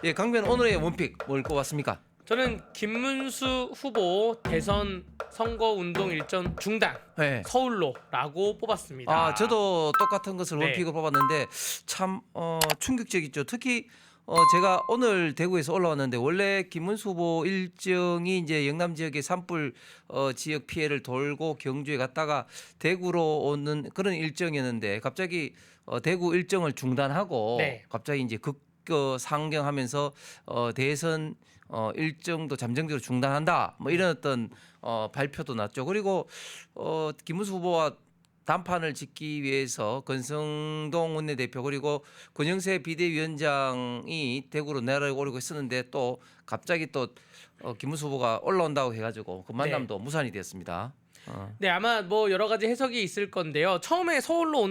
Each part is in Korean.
예, 강변 오늘의 원픽 뭘 꼽았습니까? 저는 김문수 후보 대선 선거운동 일정 중단 네. 서울로라고 뽑았습니다. 아, 저도 똑같은 것을 네. 원픽을 뽑았는데 참 충격적이죠. 특히 제가 오늘 대구에서 올라왔는데 원래 김문수 후보 일정이 이제 영남 지역의 산불 지역 피해를 돌고 경주에 갔다가 대구로 오는 그런 일정이었는데 갑자기 대구 일정을 중단하고 네. 갑자기 이제 상경하면서 대선 일정도 잠정적으로 중단한다. 뭐 이런 어떤 발표도 났죠. 그리고 김문수 후보와 단판을 짓기 위해서 권성동 원내대표 그리고 권영세 비대위원장이 대구로 내려오려고 했었는데 또 갑자기 또 김문수 후보가 올라온다고 해가지고 그 만남도 무산이 됐습니다. 네, 아마 뭐 여러 가지 해석이 있을 건데요. 처음에 서울로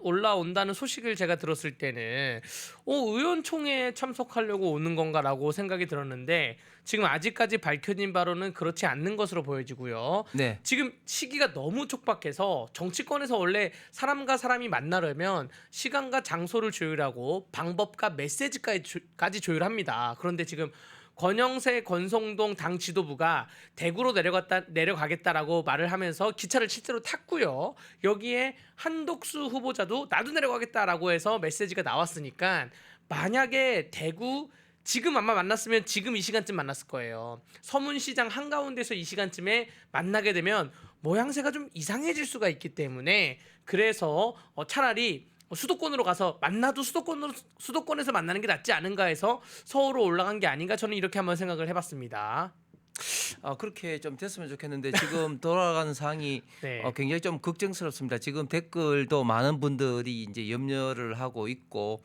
올라온다는 소식을 제가 들었을 때는 의원총회에 참석하려고 오는 건가라고 생각이 들었는데 지금 아직까지 밝혀진 바로는 그렇지 않는 것으로 보여지고요. 네. 지금 시기가 너무 촉박해서 정치권에서 원래 사람과 사람이 만나려면 시간과 장소를 조율하고 방법과 메시지까지 조율합니다. 그런데 지금 권영세 권성동 당 지도부가 대구로 내려가겠다라고 말을 하면서 기차를 실제로 탔고요. 여기에 한덕수 후보자도 나도 내려가겠다라고 해서 메시지가 나왔으니까 만약에 대구 지금 아마 만났으면 지금 이 시간쯤 만났을 거예요. 서문시장 한가운데서 이 시간쯤에 만나게 되면 모양새가 좀 이상해질 수가 있기 때문에 그래서 차라리 수도권으로 가서 만나도 수도권에서 만나는 게 낫지 않은가 해서 서울로 올라간 게 아닌가 저는 이렇게 한번 생각을 해봤습니다. 그렇게 좀 됐으면 좋겠는데 지금 돌아가는 상황이 네. 굉장히 좀 걱정스럽습니다. 지금 댓글도 많은 분들이 이제 염려를 하고 있고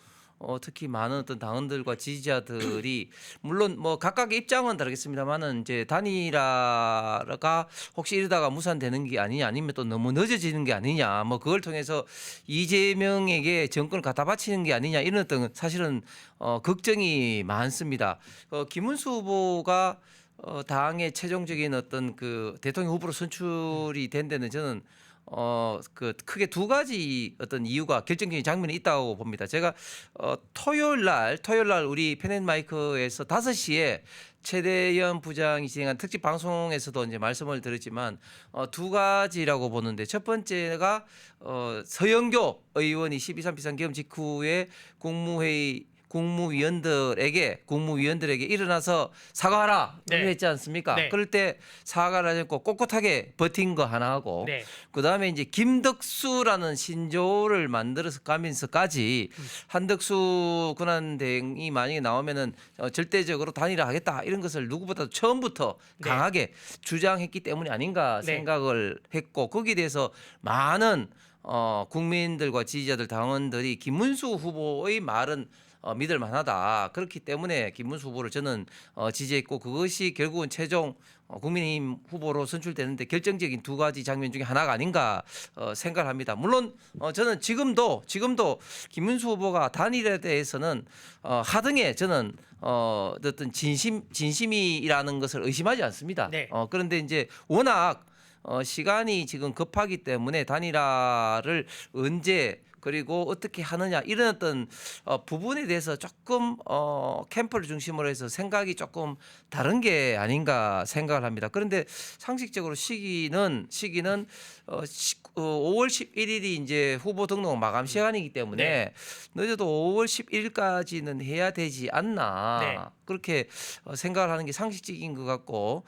특히 많은 어떤 당원들과 지지자들이 물론 뭐 각각의 입장은 다르겠습니다만은 이제 단일화가 혹시 이러다가 무산되는 게 아니냐 아니면 또 너무 늦어지는 게 아니냐 뭐 그걸 통해서 이재명에게 정권을 갖다 바치는 게 아니냐 이런 어떤 사실은 걱정이 많습니다. 김문수 후보가 당의 최종적인 어떤 그 대통령 후보로 선출이 된 데는 저는 그 크게 두 가지 어떤 이유가 결정적인 장면이 있다고 봅니다. 제가 토요일 날 우리 펜앤마이크에서 5시에 최대현 부장이 진행한 특집 방송에서도 이제 말씀을 드렸지만 두 가지라고 보는데 첫 번째가 서영교 의원이 12.3 비상계엄 직후에 국무위원들에게 일어나서 사과하라 네. 했지 않습니까? 네. 그럴 때 사과를 하지 않고 꼿꼿하게 버틴 거 하나 하고 네. 그다음에 이제 김덕수라는 신조를 만들어서 가면서까지 한덕수 권한대행이 만약에 나오면은 절대적으로 단일화하겠다 이런 것을 누구보다도 처음부터 네. 강하게 주장했기 때문이 아닌가 네. 생각을 했고 거기에 대해서 많은 국민들과 지지자들 당원들이 김문수 후보의 말은 믿을 만하다. 그렇기 때문에 김문수 후보를 저는 지지했고 그것이 결국은 최종 국민의힘 후보로 선출되는데 결정적인 두 가지 장면 중에 하나가 아닌가 생각을 합니다. 물론 저는 지금도 김문수 후보가 단일에 대해서는 하등에 저는 어떤 진심이라는 것을 의심하지 않습니다. 네. 그런데 이제 워낙 시간이 지금 급하기 때문에 단일화를 언제 그리고 어떻게 하느냐 이런 어떤 부분에 대해서 조금 캠프를 중심으로 해서 생각이 조금 다른 게 아닌가 생각을 합니다. 그런데 상식적으로 시기는 5월 11일이 이제 후보 등록 마감 시간이기 때문에 네. 늦어도 5월 11일까지는 해야 되지 않나. 네. 그렇게 생각을 하는 게 상식적인 것 같고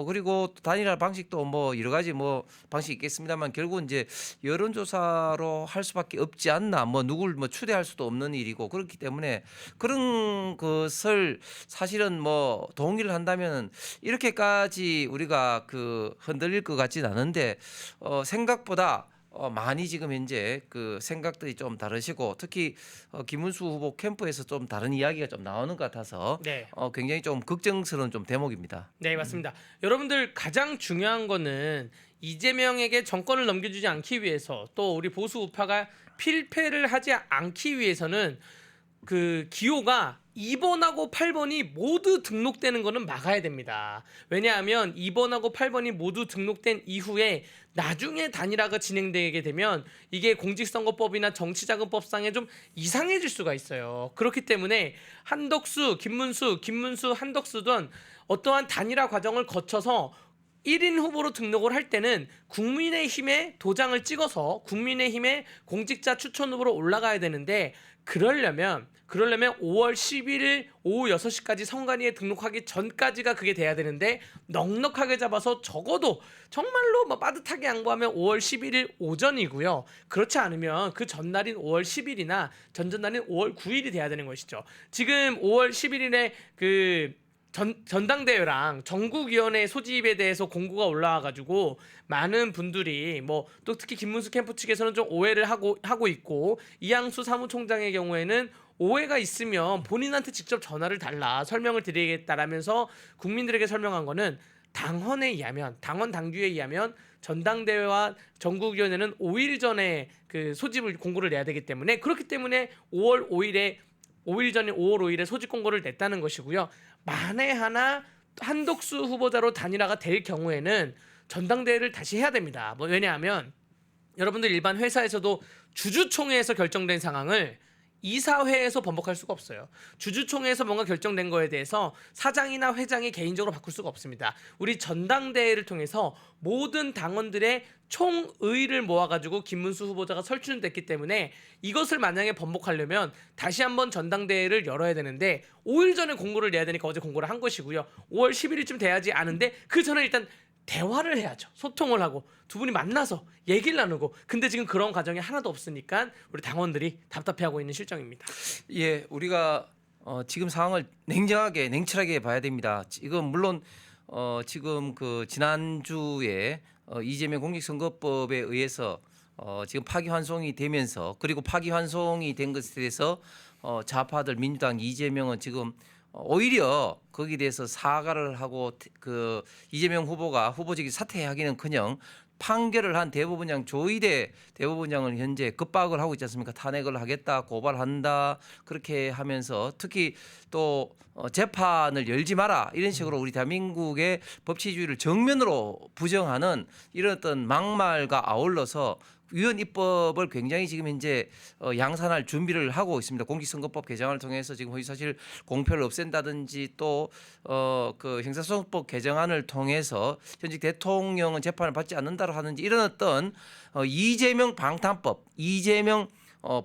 그리고 단일화 방식도 뭐 여러 가지 뭐 방식이 있겠습니다만 결국은 이제 여론조사로 할 수밖에 없지 않나 뭐 누굴 뭐 추대할 수도 없는 일이고 그렇기 때문에 그런 것을 사실은 뭐 동의를 한다면은 이렇게까지 우리가 그 흔들릴 것 같지는 않은데 생각보다 많이 지금 현재 그 생각들이 좀 다르시고 특히 김문수 후보 캠프에서 좀 다른 이야기가 좀 나오는 것 같아서 네. 굉장히 좀 걱정스러운 좀 대목입니다. 네, 맞습니다. 여러분들 가장 중요한 거는 이재명에게 정권을 넘겨주지 않기 위해서 또 우리 보수 우파가 필패를 하지 않기 위해서는 그 기호가 2번하고 8번이 모두 등록되는 거는 막아야 됩니다. 왜냐하면 2번하고 8번이 모두 등록된 이후에 나중에 단일화가 진행되게 되면 이게 공직선거법이나 정치자금법상에 좀 이상해질 수가 있어요. 그렇기 때문에 한덕수, 김문수, 한덕수든 어떠한 단일화 과정을 거쳐서 1인 후보로 등록을 할 때는 국민의힘에 도장을 찍어서 국민의힘의 공직자 추천 후보로 올라가야 되는데 그러려면 5월 11일 오후 6시까지 선관위에 등록하기 전까지가 그게 돼야 되는데 넉넉하게 잡아서 적어도 정말로 뭐 빠듯하게 양보하면 5월 11일 오전이고요. 그렇지 않으면 그 전날인 5월 10일이나 전전날인 5월 9일이 돼야 되는 것이죠. 지금 5월 11일에 그 전당대회랑 전국위원회 소집에 대해서 공고가 올라와가지고 많은 분들이 뭐 또 특히 김문수 캠프 측에서는 좀 오해를 하고 있고 이양수 사무총장의 경우에는 오해가 있으면 본인한테 직접 전화를 달라 설명을 드리겠다라면서 국민들에게 설명한 거는 당헌에 의하면 당원 당규에 의하면 전당대회와 전국위원회는 5일 전에 그 소집을 공고를 내야 되기 때문에 그렇기 때문에 5월 5일 전에 5월 5일에 소집 공고를 냈다는 것이고요. 만에 하나 한덕수 후보자로 단일화가 될 경우에는 전당대회를 다시 해야 됩니다. 뭐 왜냐하면 여러분들 일반 회사에서도 주주총회에서 결정된 상황을 이사회에서 번복할 수가 없어요. 주주총회에서 뭔가 결정된 거에 대해서 사장이나 회장이 개인적으로 바꿀 수가 없습니다. 우리 전당대회를 통해서 모든 당원들의 총의를 모아가지고 김문수 후보자가 설치됐기 때문에 이것을 만약에 번복하려면 다시 한번 전당대회를 열어야 되는데 5일 전에 공고를 내야 되니까 어제 공고를 한 것이고요. 5월 10일쯤 돼야지 않은데 그 전에 일단 대화를 해야죠. 소통을 하고 두 분이 만나서 얘기를 나누고 근데 지금 그런 과정이 하나도 없으니까 우리 당원들이 답답해하고 있는 실정입니다. 예, 우리가 지금 상황을 냉정하게 냉철하게 봐야 됩니다. 지금 물론 지금 그 지난주에 이재명 공직선거법에 의해서 지금 파기환송이 되면서 그리고 파기환송이 된 것에 대해서 좌파들 민주당 이재명은 지금 오히려 거기에 대해서 사과를 하고 그 이재명 후보가 후보직이 사퇴하기는커녕 판결을 한 대법원장 조희대 대법원장은 현재 급박을 하고 있지 않습니까? 탄핵을 하겠다, 고발한다 그렇게 하면서 특히 또 재판을 열지 마라 이런 식으로 우리 대한민국의 법치주의를 정면으로 부정하는 이런 어떤 막말과 아울러서 위헌 입법을 굉장히 지금 현재 양산할 준비를 하고 있습니다. 공직선거법 개정을 통해서 지금 사실 공표를 없앤다든지 또 그 형사소송법 개정안을 통해서 현직 대통령은 재판을 받지 않는다고 하는지 이런 어떤 이재명 방탄법, 이재명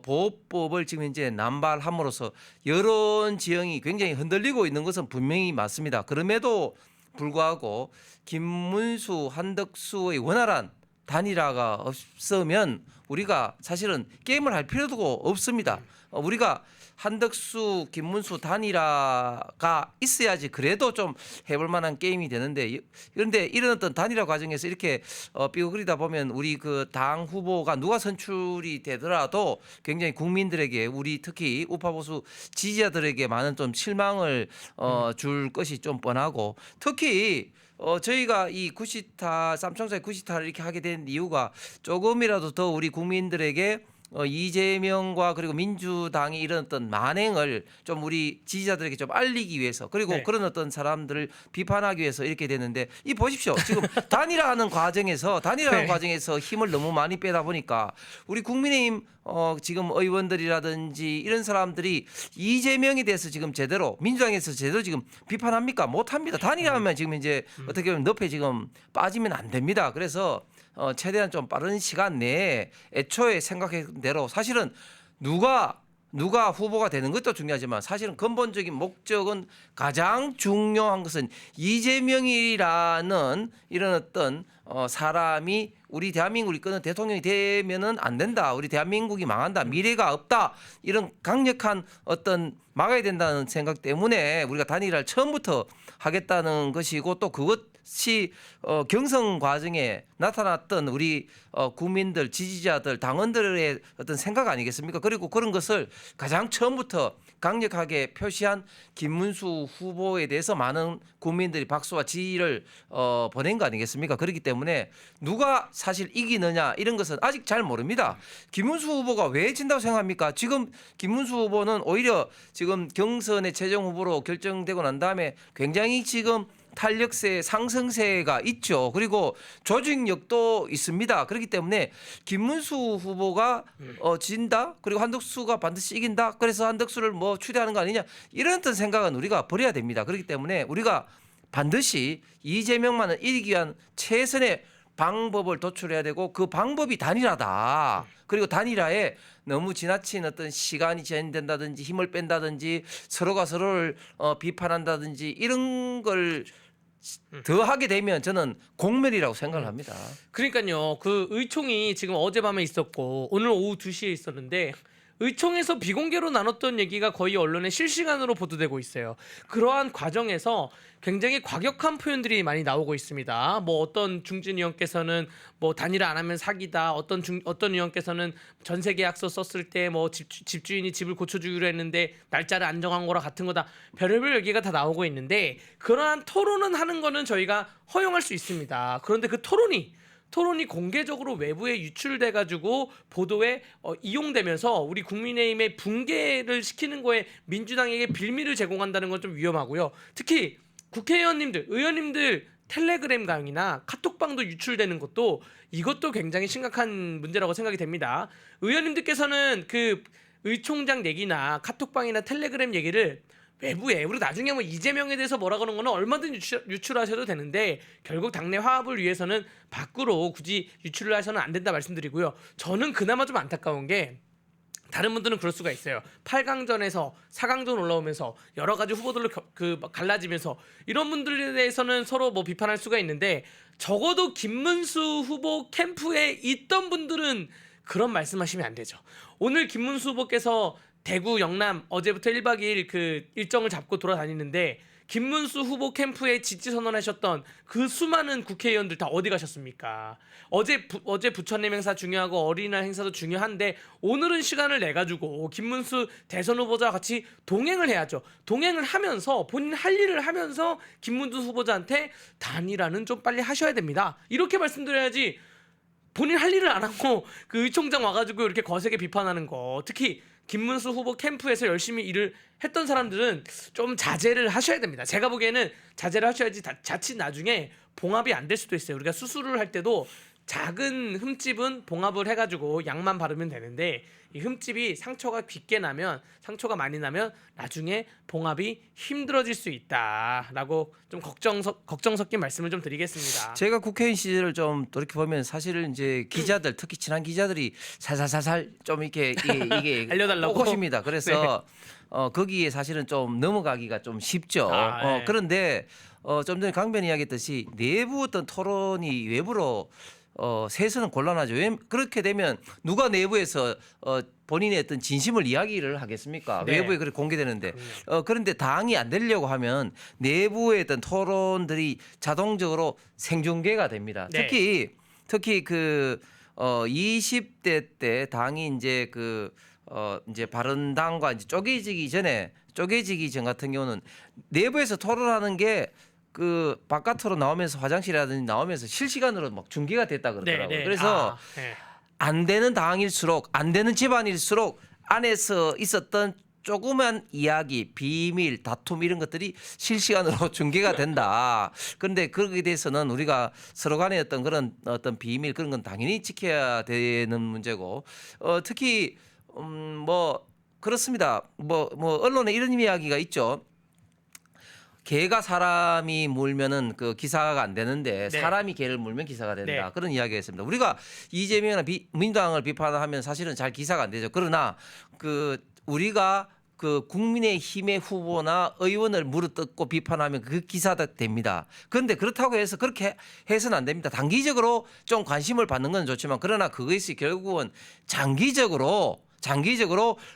보호법을 지금 현재 남발함으로써 여론 지형이 굉장히 흔들리고 있는 것은 분명히 맞습니다. 그럼에도 불구하고 김문수, 한덕수의 원활한 단일화가 없으면 우리가 사실은 게임을 할 필요도 없습니다. 우리가 한덕수, 김문수 단일화가 있어야지 그래도 좀 해볼 만한 게임이 되는데 그런데 이런 어떤 단일화 과정에서 이렇게 삐걱거리다 보면 우리 그 당 후보가 누가 선출이 되더라도 굉장히 국민들에게 우리 특히 우파 보수 지지자들에게 많은 좀 실망을 줄 것이 좀 뻔하고 특히 저희가 이 구시타 쌈청사의 구시타를 이렇게 하게 된 이유가 조금이라도 더 우리 국민들에게 이재명과 그리고 민주당이 이런 어떤 만행을 좀 우리 지지자들에게 좀 알리기 위해서 그리고 네. 그런 어떤 사람들을 비판하기 위해서 이렇게 됐는데 이 보십시오. 지금 단일화하는 네. 과정에서 힘을 너무 많이 빼다 보니까 우리 국민의힘 지금 의원들이라든지 이런 사람들이 이재명에 대해서 지금 제대로 민주당에서 제대로 지금 비판합니까? 못합니다. 단일화하면 지금 이제 어떻게 보면 늪에 지금 빠지면 안 됩니다. 그래서 최대한 좀 빠른 시간 내에 애초에 생각한 대로 사실은 누가 후보가 되는 것도 중요하지만 사실은 근본적인 목적은 가장 중요한 것은 이재명이라는 이런 어떤 사람이 우리 대한민국을 이끄는 대통령이 되면은 안 된다. 우리 대한민국이 망한다. 미래가 없다. 이런 강력한 어떤 막아야 된다는 생각 때문에 우리가 단일화를 처음부터 하겠다는 것이고 또 그것이 경선 과정에 나타났던 우리 국민들, 지지자들, 당원들의 어떤 생각 아니겠습니까? 그리고 그런 것을 가장 처음부터 강력하게 표시한 김문수 후보에 대해서 많은 국민들이 박수와 지지를 보낸 거 아니겠습니까? 그렇기 때문에 때문에 누가 사실 이기느냐 이런 것은 아직 잘 모릅니다. 김문수 후보가 왜 진다고 생각합니까? 지금 김문수 후보는 오히려 지금 경선의 최종 후보로 결정되고 난 다음에 굉장히 지금 탄력세 상승세가 있죠. 그리고 조직력도 있습니다. 그렇기 때문에 김문수 후보가 진다. 그리고 한덕수가 반드시 이긴다. 그래서 한덕수를 뭐 추대하는 거 아니냐. 이런 어떤 생각은 우리가 버려야 됩니다. 그렇기 때문에 우리가 반드시 이재명만을 이기기 위한 최선의 방법을 도출해야 되고 그 방법이 단일화다. 그리고 단일화에 너무 지나친 어떤 시간이 제한된다든지 힘을 뺀다든지 서로가 서로를 비판한다든지 이런 걸 더 하게 되면 저는 공멸이라고 생각을 합니다. 그러니까요. 그 의총이 지금 어젯밤에 있었고 오늘 오후 2시에 있었는데 의총에서 비공개로 나눴던 얘기가 거의 언론에 실시간으로 보도되고 있어요. 그러한 과정에서 굉장히 과격한 표현들이 많이 나오고 있습니다. 뭐 어떤 중진 의원께서는 뭐 단일화 안 하면 사기다. 어떤 의원께서는 전세 계약서 썼을 때 뭐 집주인이 집을 고쳐주기로 했는데 날짜를 안 정한 거라 같은 거다. 별의별 얘기가 다 나오고 있는데 그러한 토론은 하는 거는 저희가 허용할 수 있습니다. 그런데 그 토론이 공개적으로 외부에 유출돼 가지고 보도에 이용되면서 우리 국민의힘의 붕괴를 시키는 거에 민주당에게 빌미를 제공한다는 건 좀 위험하고요. 특히 국회의원님들, 의원님들 텔레그램 강이나 카톡방도 유출되는 것도 이것도 굉장히 심각한 문제라고 생각이 됩니다. 의원님들께서는 그 의총장 얘기나 카톡방이나 텔레그램 얘기를 외부에 우리 나중에 뭐 이재명에 대해서 뭐라 그러는 거는 얼마든 유출하셔도 되는데 결국 당내 화합을 위해서는 밖으로 굳이 유출을 하셔는 안 된다 말씀드리고요. 저는 그나마 좀 안타까운 게 다른 분들은 그럴 수가 있어요. 8강전에서 4강전 올라오면서 여러 가지 후보들로 갈라지면서 이런 분들에 대해서는 서로 뭐 비판할 수가 있는데 적어도 김문수 후보 캠프에 있던 분들은 그런 말씀하시면 안 되죠. 오늘 김문수 후보께서 대구, 영남 어제부터 1박 2일 그 일정을 잡고 돌아다니는데 김문수 후보 캠프에 지지 선언하셨던 그 수많은 국회의원들 다 어디 가셨습니까? 어제 부처님 행사 중요하고 어린이날 행사도 중요한데 오늘은 시간을 내 가지고 김문수 대선 후보자와 같이 동행을 해야죠. 동행을 하면서 본인 할 일을 하면서 김문수 후보자한테 단일화는 좀 빨리 하셔야 됩니다. 이렇게 말씀드려야지 본인 할 일을 안 하고 그 의총장 와가지고 이렇게 거세게 비판하는 거 특히 김문수 후보 캠프에서 열심히 일을 했던 사람들은 좀 자제를 하셔야 됩니다. 제가 보기에는 자제를 하셔야지 자칫 나중에 봉합이 안 될 수도 있어요. 우리가 수술을 할 때도 작은 흠집은 봉합을 해가지고 약만 바르면 되는데 이 흠집이 상처가 많이 나면 나중에 봉합이 힘들어질 수 있다라고 좀 걱정 섞인 말씀을 좀 드리겠습니다. 제가 국회의원 시절을 좀 돌이켜보면 사실은 이제 기자들 특히 친한 기자들이 살살살살 좀 이게 알려달라고 꼬십니다. 그래서 거기에 사실은 좀 넘어가기가 좀 쉽죠. 네. 그런데 좀 전에 강변이 이야기했듯이 내부 어떤 토론이 외부로 세서는 곤란하죠. 왜 그렇게 되면 누가 내부에서 본인의 어떤 진심을 이야기를 하겠습니까? 네. 외부에 그렇게 공개되는데 그런데 당이 안 되려고 하면 내부의 어떤 토론들이 자동적으로 생중계가 됩니다. 네. 특히 그 20대 때 당이 이제 이제 바른당과 이제 쪼개지기 전 같은 경우는 내부에서 토론하는 게 그 바깥으로 나오면서 화장실이라든지 나오면서 실시간으로 막 중계가 됐다 그러더라고요. 네. 그래서 안 되는 당일수록 안 되는 집안일수록 안에서 있었던 조그만 이야기, 비밀, 다툼 이런 것들이 실시간으로 중계가 된다. 그런데 거기에 대해서는 우리가 서로 간의 그런 어떤 비밀 그런 건 당연히 지켜야 되는 문제고 특히 뭐 그렇습니다. 뭐 언론에 이런 이야기가 있죠. 개가 사람이 물면은 그 기사가 안 되는데 네. 사람이 개를 물면 기사가 된다. 네. 그런 이야기가 있습니다. 우리가 이재명이나 민주당을 비판하면 사실은 잘 기사가 안 되죠. 그러나 우리가 국민의힘의 후보나 의원을 물어뜯고 비판하면 그 기사가 됩니다. 그런데 그렇다고 해서 그렇게 해서는 안 됩니다. 단기적으로 좀 관심을 받는 건 좋지만 그러나 그것이 결국은 장기적으로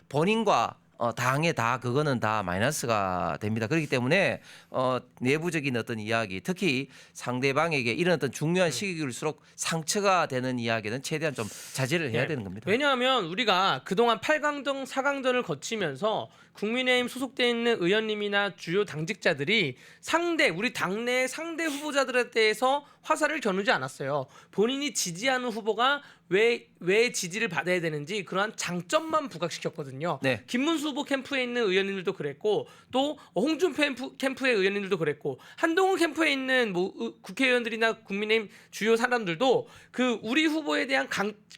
본인과 당에 다 그거는 다 마이너스가 됩니다. 그렇기 때문에 내부적인 어떤 이야기, 특히 상대방에게 이런 어떤 중요한 시기일수록 상처가 되는 이야기는 최대한 좀 자제를 해야 네. 되는 겁니다. 왜냐하면 우리가 그동안 8강전, 4강전을 거치면서 국민의힘 소속돼 있는 의원님이나 주요 당직자들이 우리 당내 상대 후보자들에 대해서 화살을 겨누지 않았어요. 본인이 지지하는 후보가 왜 지지를 받아야 되는지 그러한 장점만 부각시켰거든요. 네. 김문수 후보 캠프에 있는 의원님들도 그랬고 또 홍준표 캠프의 의원님들도 그랬고 한동훈 캠프에 있는 국회의원들이나 국민의힘 주요 사람들도 그 우리 후보에 대한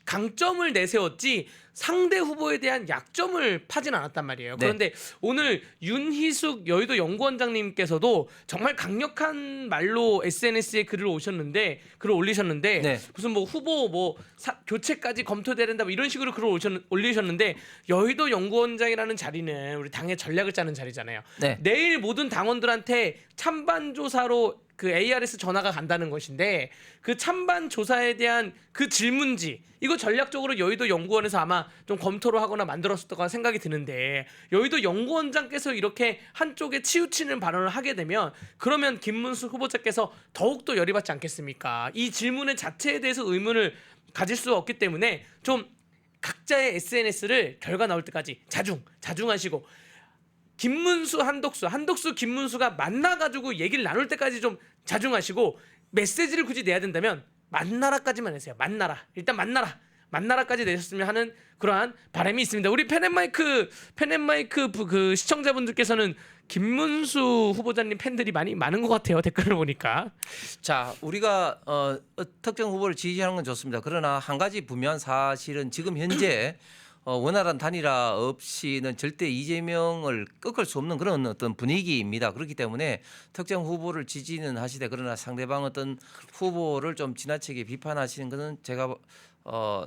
강점을 내세웠지 상대 후보에 대한 약점을 파진 않았단 말이에요. 네. 그런데 오늘 윤희숙 여의도 연구원장님께서도 정말 강력한 말로 SNS에 글을 올리셨는데 네. 무슨 뭐 후보 교체까지 검토돼야 된다 이런 식으로 글을 올리셨는데 여의도 연구원장이라는 자리는 우리 당의 전략을 짜는 자리잖아요. 네. 내일 모든 당원들한테 찬반 조사로 그 ARS 전화가 간다는 것인데 그 찬반 조사에 대한 그 질문지 이거 전략적으로 여의도 연구원에서 아마 좀 검토를 하거나 만들었을 거라 생각이 드는데 여의도 연구원장께서 이렇게 한쪽에 치우치는 발언을 하게 되면 그러면 김문수 후보자께서 더욱더 열이 받지 않겠습니까? 이 질문의 자체에 대해서 의문을 가질 수 없기 때문에 좀 각자의 SNS를 결과 나올 때까지 자중하시고 한덕수 김문수가 만나가지고 얘기를 나눌 때까지 좀 자중하시고 메시지를 굳이 내야 된다면 만나라까지만 내세요. 일단 만나라까지 내셨으면 하는 그러한 바람이 있습니다. 우리 펜앤마이크 그 시청자분들께서는 김문수 후보자님 팬들이 많은 것 같아요. 댓글을 보니까. 자, 우리가 특정 후보를 지지하는 건 좋습니다. 그러나 한 가지 분명한 사실은 지금 현재 원활한 단일화 없이는 절대 이재명을 꺾을 수 없는 그런 어떤 분위기입니다. 그렇기 때문에 특정 후보를 지지는 하시되 그러나 상대방 어떤 후보를 좀 지나치게 비판하시는 것은 제가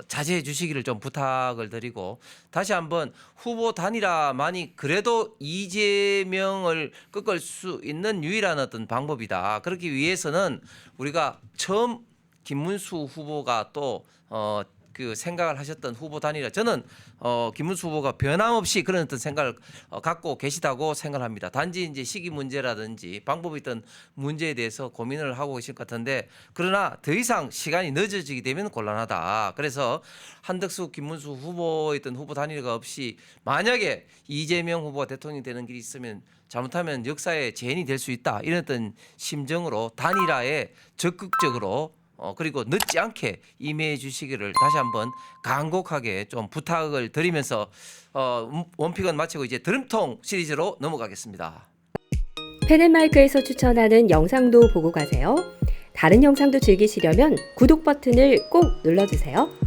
자제해 주시기를 좀 부탁을 드리고 다시 한번 후보 단일화만이 그래도 이재명을 꺾을 수 있는 유일한 어떤 방법이다. 그렇기 위해서는 우리가 처음 김문수 후보가 또 그 생각을 하셨던 후보 단일화 저는 김문수 후보가 변함없이 그런 어떤 생각을 갖고 계시다고 생각합니다. 단지 이제 시기 문제라든지 방법이 있던 문제에 대해서 고민을 하고 계실 것 같은데 그러나 더 이상 시간이 늦어지게 되면 곤란하다. 그래서 한덕수 김문수 후보의 어떤 후보 단일화가 없이 만약에 이재명 후보가 대통령이 되는 길이 있으면 잘못하면 역사의 재현이 될 수 있다. 이런 어떤 심정으로 단일화에 적극적으로 그리고 늦지 않게 임해해 주시기를 다시 한번 간곡하게 좀 부탁을 드리면서 원픽은 마치고 이제 드럼통 시리즈로 넘어가겠습니다. 펜앤마이크에서 추천하는 영상도 보고 가세요. 다른 영상도 즐기시려면 구독 버튼을 꼭 눌러주세요.